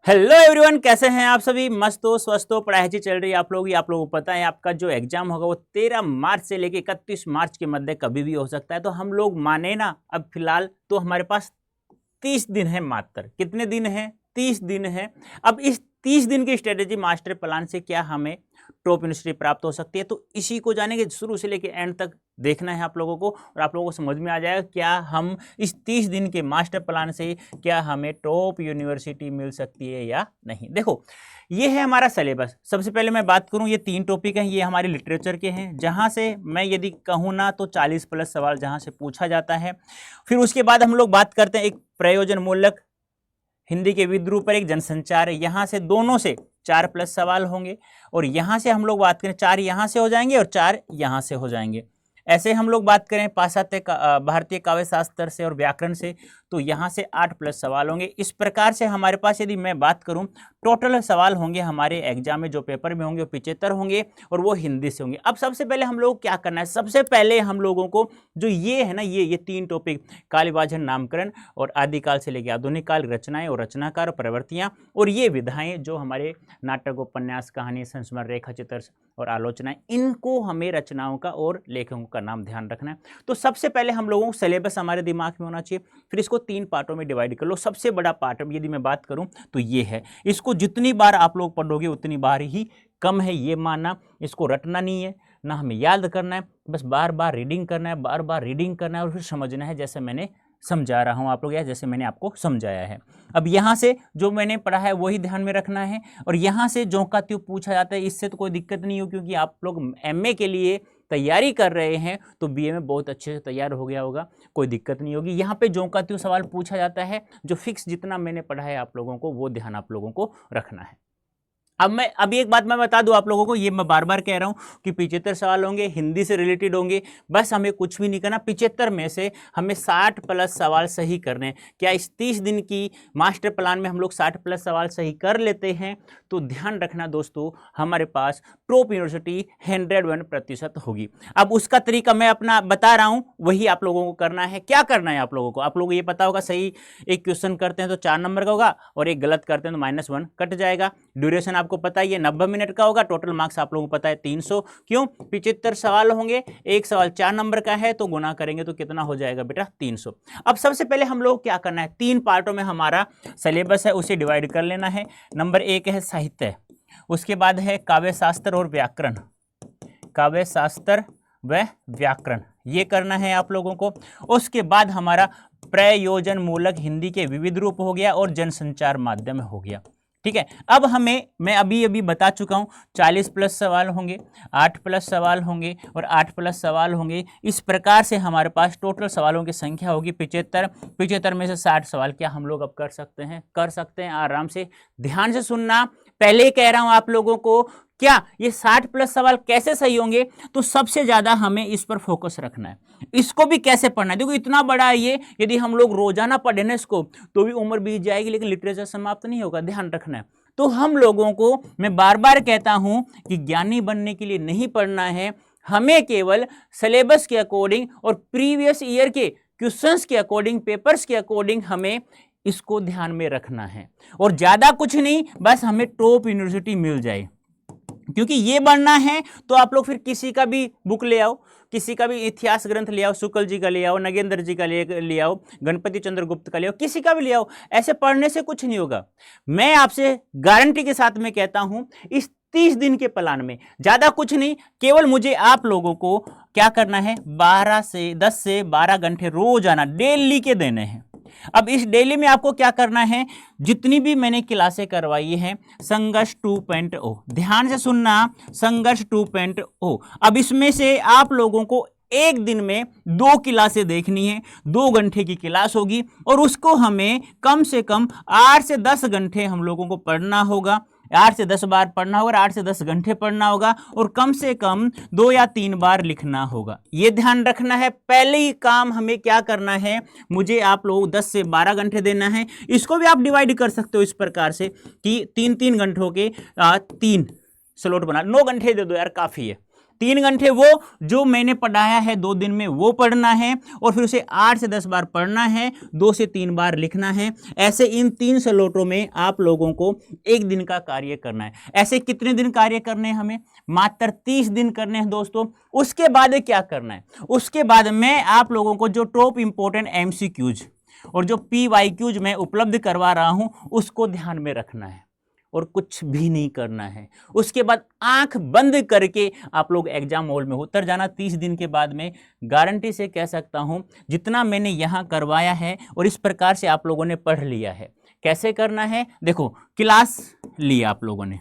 Hello everyone, कैसे हैं आप सभी? मस्त हो, स्वस्थ हो, पढ़ाई अच्छी चल रही है आप लोगों की। आप लोगों को पता है आपका जो एग्जाम होगा वो 13 मार्च से लेके 31 मार्च के मध्य कभी भी हो सकता है। तो हम लोग माने ना, अब फिलहाल तो हमारे पास 30 दिन है मात्र। कितने दिन है? 30 दिन है। अब इस 30 दिन की स्ट्रेटेजी मास्टर प्लान से क्या हमें टॉप यूनिवर्सिटी प्राप्त हो सकती है, तो इसी को जानेंगे। शुरू से लेकर एंड तक देखना है आप लोगों को, और आप लोगों को समझ में आ जाएगा क्या हम इस 30 दिन के मास्टर प्लान से क्या हमें टॉप यूनिवर्सिटी मिल सकती है या नहीं। देखो, ये है हमारा सिलेबस। सबसे पहले मैं बात करूं, ये 3 टॉपिक हैं, ये हमारे लिटरेचर के हैं, जहां से मैं यदि कहूं ना तो 40 प्लस सवाल जहां से पूछा जाता है। फिर उसके बाद हम लोग बात करते हैं एक प्रयोजन मूलक हिंदी के विद्रूप पर एक जनसंचार है, यहाँ से दोनों से 4 प्लस सवाल होंगे। और यहाँ से हम लोग बात करें 4 यहाँ से हो जाएंगे और 4 यहाँ से हो जाएंगे। ऐसे हम लोग बात करें पाश्चात्य भारतीय काव्य शास्त्र से और व्याकरण से, तो यहाँ से 8 प्लस सवाल होंगे। इस प्रकार से हमारे पास यदि मैं बात करूँ टोटल सवाल होंगे हमारे एग्जाम में, जो पेपर में होंगे वो 75 होंगे, और वो हिंदी से होंगे। अब सबसे पहले हम लोग क्या करना है, सबसे पहले हम लोगों को जो ये है ना, ये 3 टॉपिक, कालिभाजन नामकरण और आदिकाल से लेकर आधुनिक काल, रचनाएं और रचनाकार, प्रवृत्तियां और ये विधाएं, जो हमारे नाटक, उपन्यास, कहानी, संस्मरण, रेखा चित्र और आलोचनाएं, इनको हमें रचनाओं का और लेखकों का नाम ध्यान रखना है। तो सबसे पहले हम लोगों को सिलेबस हमारे दिमाग में होना चाहिए। फिर इसको 3 पार्टों में डिवाइड कर लो। सबसे बड़ा पार्ट यदि मैं बात करूं तो ये है, इसको जितनी बार आप लोग पढ़ोगे उतनी बार ही कम है, ये मानना। इसको रटना नहीं है, ना हमें याद करना है, बस बार बार रीडिंग करना है, बार बार रीडिंग करना है और फिर समझना है, जैसे मैंने समझा रहा हूं आप लोग, या जैसे मैंने आपको समझाया है। अब यहाँ से जो मैंने पढ़ा है वही ध्यान में रखना है, और यहाँ से जो का त्यों पूछा जाता है, इससे तो कोई दिक्कत नहीं हो, क्योंकि आप लोग एमए के लिए तैयारी कर रहे हैं तो बीए में बहुत अच्छे से तैयार हो गया होगा, कोई दिक्कत नहीं होगी। यहाँ पे जो का त्यों सवाल पूछा जाता है, जो फिक्स जितना मैंने पढ़ा है आप लोगों को, वो ध्यान आप लोगों को रखना है। अभी एक बात मैं बता दूं आप लोगों को, ये मैं बार बार कह रहा हूं कि 75 सवाल होंगे, हिंदी से रिलेटेड होंगे। बस हमें कुछ भी नहीं करना, 75 में से हमें 60 प्लस सवाल सही करने हैं। क्या इस 30 दिन की मास्टर प्लान में हम लोग 60 प्लस सवाल सही कर लेते हैं, तो ध्यान रखना दोस्तों, हमारे पास टॉप यूनिवर्सिटी 101% होगी। अब उसका तरीका मैं अपना बता रहा हूं, वही आप लोगों को करना है। क्या करना है आप लोगों को? आप लोगों को ये पता होगा, सही एक क्वेश्चन करते हैं तो 4 नंबर का होगा, और एक गलत करते हैं तो -1 कट जाएगा। ड्यूरेशन आपको पता है ये 90 मिनट का होगा। टोटल मार्क्स आप लोगों को पता है 300। क्यों? 75 सवाल होंगे, एक सवाल 4 नंबर का है, तो गुना करेंगे तो कितना हो जाएगा बेटा? 300। अब सबसे पहले हम लोग क्या करना है, 3 पार्टों में हमारा सिलेबस है, उसे डिवाइड कर लेना है। नंबर 1 है साहित्य, उसके बाद है काव्य शास्त्र और व्याकरण, काव्य शास्त्र व व्याकरण, ये करना है आप लोगों को। उसके बाद हमारा प्रयोजन मूलक हिंदी के विविध रूप हो गया और जनसंचार माध्यम हो गया। ठीक है, अब मैं अभी बता चुका हूं 40 प्लस सवाल होंगे, 8 प्लस सवाल होंगे और 8 प्लस सवाल होंगे। इस प्रकार से हमारे पास टोटल सवालों की संख्या होगी 75। 75 में से 60 सवाल क्या हम लोग अब कर सकते हैं? कर सकते हैं आराम से। ध्यान से सुनना, पहले ही कह रहा हूं आप लोगों को, क्या ये 60 प्लस सवाल कैसे सही होंगे? तो सबसे ज्यादा हमें इस पर फोकस रखना है। इसको भी कैसे पढ़ना है, देखो इतना बड़ा है ये, यदि हम लोग रोजाना पढ़े ना इसको तो भी उम्र बीत जाएगी, लेकिन लिटरेचर समाप्त नहीं होगा, ध्यान रखना है। तो हम लोगों को, मैं बार बार कहता हूं कि ज्ञानी बनने के लिए नहीं पढ़ना है, हमें केवल सिलेबस के अकॉर्डिंग और प्रीवियस ईयर के क्वेश्चंस के अकॉर्डिंग, पेपर्स के अकॉर्डिंग हमें इसको ध्यान में रखना है, और ज्यादा कुछ नहीं, बस हमें टॉप यूनिवर्सिटी मिल जाए। क्योंकि ये बनना है तो आप लोग फिर किसी का भी बुक ले आओ, किसी का भी इतिहास ग्रंथ ले आओ, शुक्ल जी का ले आओ, नगेंद्र जी का ले आओ, गणपति चंद्र गुप्त का ले आओ, किसी का भी ले आओ। ऐसे पढ़ने से कुछ नहीं होगा। मैं आपसे गारंटी के साथ में कहता हूं, इस 30 दिन के प्लान में ज्यादा कुछ नहीं, केवल मुझे आप लोगों को क्या करना है, 10 से 12 घंटे रोजाना डेली के देने हैं। अब इस डेली में आपको क्या करना है, जितनी भी मैंने क्लासें करवाई हैं संघर्ष 2.0, ध्यान से सुनना, संघर्ष 2.0, अब इसमें से आप लोगों को एक दिन में 2 क्लासें देखनी है, 2 घंटे की क्लास होगी, और उसको हमें कम से कम 8 से 10 घंटे हम लोगों को पढ़ना होगा। 8 से 10 बार पढ़ना होगा, 8 से 10 घंटे पढ़ना होगा, और कम से कम 2 या 3 बार लिखना होगा। ये ध्यान रखना है। पहले ही काम हमें क्या करना है, मुझे आप लोग 10 से 12 घंटे देना है। इसको भी आप डिवाइड कर सकते हो इस प्रकार से कि 3-3 घंटों के 3 स्लॉट बना, 9 घंटे दे दो यार, काफ़ी है। 3 घंटे वो जो मैंने पढ़ाया है 2 दिन में वो पढ़ना है, और फिर उसे 8 से 10 बार पढ़ना है, 2 से 3 बार लिखना है। ऐसे इन 3 स्लॉटों में आप लोगों को 1 दिन का कार्य करना है। ऐसे कितने दिन कार्य करने हैं हमें? मात्र 30 दिन करने हैं दोस्तों। उसके बाद क्या करना है? उसके बाद मैं आप लोगों को जो टॉप इंपॉर्टेंट MCQs और जो PYQs मैं उपलब्ध करवा रहा हूं उसको ध्यान में रखना है और कुछ भी नहीं करना है। उसके बाद आंख बंद करके आप लोग एग्जाम हॉल में उतर जाना। 30 दिन के बाद में गारंटी से कह सकता हूं जितना मैंने यहां करवाया है और इस प्रकार से आप लोगों ने पढ़ लिया है। कैसे करना है? देखो, क्लास ली आप लोगों ने,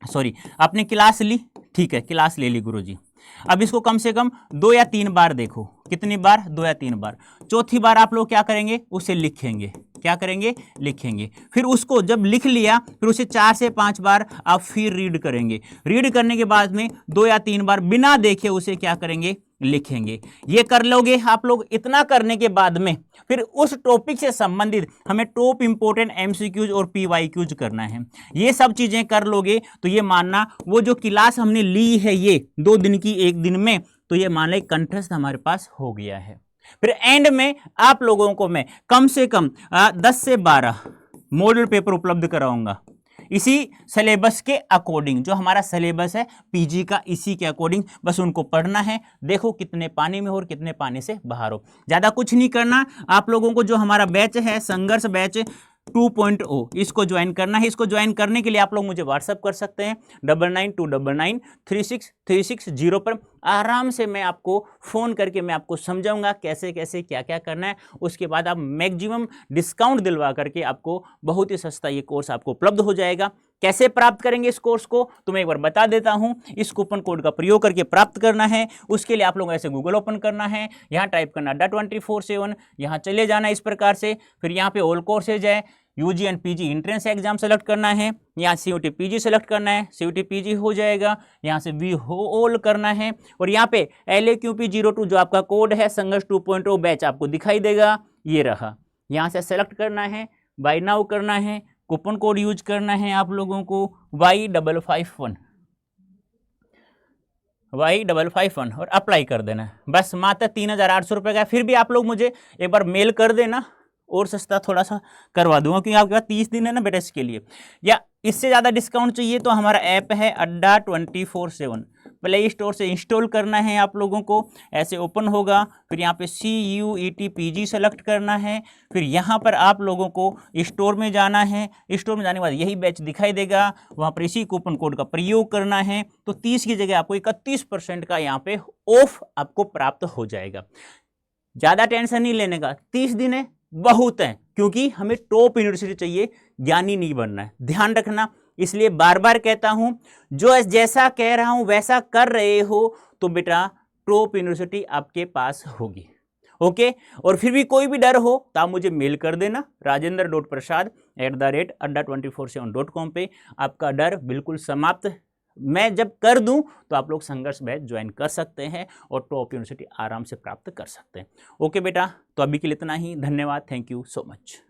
सॉरी आपने क्लास ली, ठीक है, क्लास ले ली गुरुजी। अब इसको कम से कम 2 या 3 बार देखो। कितनी बार? 2 या 3 बार। चौथी बार आप लोग क्या करेंगे? उसे लिखेंगे। क्या करेंगे? लिखेंगे। फिर उसको जब लिख लिया फिर उसे 4 से 5 बार आप फिर रीड करेंगे। रीड करने के बाद में 2 या 3 बार बिना देखे उसे क्या करेंगे? लिखेंगे। ये कर लोगे आप लोग। इतना करने के बाद में फिर उस टॉपिक से संबंधित हमें टॉप इंपॉर्टेंट MCQs और PYQs करना है। ये सब चीजें कर लोगे तो ये मानना वो जो क्लास हमने ली है ये 2 दिन की 1 दिन में, तो ये मान लें कंठस्थ हमारे पास हो गया है। फिर एंड में आप लोगों को मैं कम से कम 10 से 12 मॉडल पेपर उपलब्ध कराऊंगा इसी सिलेबस के अकॉर्डिंग। जो हमारा सिलेबस है PG का, इसी के अकॉर्डिंग बस उनको पढ़ना है। देखो कितने पानी में हो और कितने पानी से बाहर हो, ज़्यादा कुछ नहीं करना। आप लोगों को जो हमारा बैच है संघर्ष बैच 2.0 इसको ज्वाइन करना है। इसको ज्वाइन करने के लिए आप लोग मुझे व्हाट्सअप कर सकते हैं 9929993636 पर। आराम से मैं आपको फ़ोन करके मैं आपको समझाऊंगा कैसे कैसे क्या क्या करना है। उसके बाद आप मैक्सिमम डिस्काउंट दिलवा करके आपको बहुत ही सस्ता ये कोर्स आपको उपलब्ध हो जाएगा। कैसे प्राप्त करेंगे इस कोर्स को तो मैं एक बार बता देता हूं। इस कूपन कोड का प्रयोग करके प्राप्त करना है। उसके लिए आप लोगों को ऐसे गूगल ओपन करना है, यहाँ टाइप करना अड्डा 24/7, यहाँ चले जाना इस प्रकार से। फिर यहाँ पे ऑल कोर्सेज है, UG and PG entrance exam select करना है, यहाँ COT PG सेलेक्ट करना है, COT PG हो जाएगा। यहाँ से वी ऑल करना है और यहाँ पे LAQP02 जो आपका कोड है संघर्ष 2.0 बैच आपको दिखाई देगा, ये रहा। यहाँ से सेलेक्ट करना है, बाय नाउ करना है, कूपन कोड यूज करना है आप लोगों को Y551 और अप्लाई कर देना है। बस मात्र 3,800 रुपये का। फिर भी आप लोग मुझे एक बार मेल कर देना और सस्ता थोड़ा सा करवा दूंगा क्योंकि आपके पास 30 दिन है ना बेटा इसके लिए। या इससे ज़्यादा डिस्काउंट चाहिए तो हमारा ऐप है अड्डा 24/7, प्ले स्टोर से इंस्टॉल करना है आप लोगों को। ऐसे ओपन होगा, फिर यहाँ पे CUET PG सेलेक्ट करना है। फिर यहाँ पर आप लोगों को स्टोर में जाना है। स्टोर में जाने के बाद यही बैच दिखाई देगा, वहाँ पर इसी कूपन कोड का प्रयोग करना है। तो 30 की जगह आपको 31% का यहाँ पे ऑफ आपको प्राप्त हो जाएगा। ज़्यादा टेंशन नहीं लेने का, 30 दिन है बहुत है, क्योंकि हमें टॉप यूनिवर्सिटी चाहिए, ज्ञानी नहीं बनना है। ध्यान रखना, इसलिए बार बार कहता हूं जो जैसा कह रहा हूं वैसा कर रहे हो तो बेटा टॉप यूनिवर्सिटी आपके पास होगी। ओके, और फिर भी कोई भी डर हो तो आप मुझे मेल कर देना rajendra.prasad@adda247.com पे। आपका डर बिल्कुल समाप्त मैं जब कर दूं तो आप लोग संघर्ष बैच ज्वाइन कर सकते हैं और टॉप यूनिवर्सिटी आराम से प्राप्त कर सकते हैं। ओके बेटा, तो अभी के लिए इतना ही। धन्यवाद, थैंक यू सो मच।